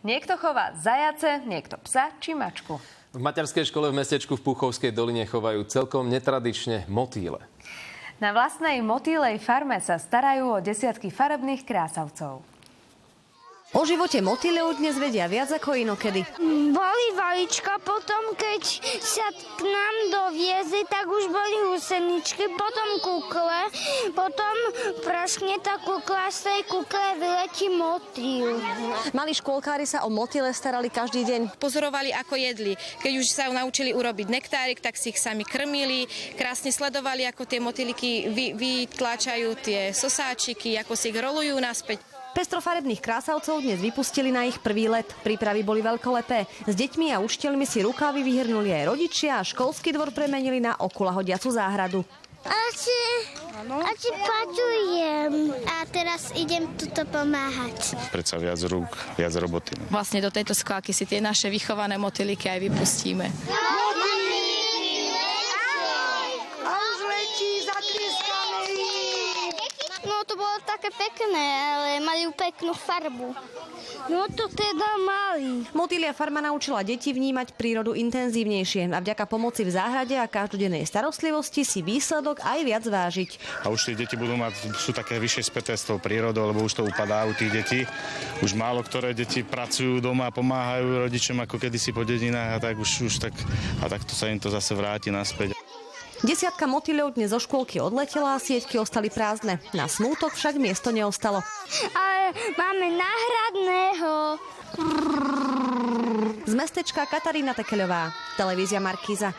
Niekto chová zajace, niekto psa či mačku. V materskej škole v mestečku v Púchovskej doline chovajú celkom netradične motýle. Na vlastnej motýlej farme sa starajú o desiatky farebných krásavcov. O živote motýľov dnes vedia viac ako inokedy. Boli vajíčka, potom keď sa k nám doviezli, tak už boli huseničky, potom kukle, potom praskne tá kukla, z tej kukle vyletí motýl. Mali škôlkári sa o motýle starali každý deň. Pozorovali, ako jedli. Keď už sa naučili urobiť nektárik, tak si ich sami krmili. Krásne sledovali, ako tie motýliky vytláčajú tie sosáčiky, ako si ich rolujú naspäť. Pestrofarebných krásavcov dnes vypustili na ich prvý let. Prípravy boli veľkolepé. S deťmi a učiteľmi si rukávy vyhrnuli aj rodičia a školský dvor premenili na okulahodiacu záhradu. Asi pracujem a teraz idem tuto pomáhať. Predsa viac rúk, viac roboty. Vlastne do tejto skválky si tie naše vychované motýliky aj vypustíme. No to bolo také pekné, ale mali peknú farbu. No to teda mali. Motýlia farma naučila deti vnímať prírodu intenzívnejšie a vďaka pomoci v záhrade a každodennej starostlivosti si výsledok aj viac vážiť. A už tie deti sú také vyššie späté s tou prírodou, lebo už to upadá u tých detí. Už málo ktoré deti pracujú doma a pomáhajú rodičom ako kedysi po dedinách a tak takto sa im to zase vráti naspäť. Desiatka motýľov dnes zo škôlky odletela a sieťky ostali prázdne. Na smútok však miesto neostalo. Ale máme náhradného. Z mestečka Katarína Tekeľová, televízia Markíza.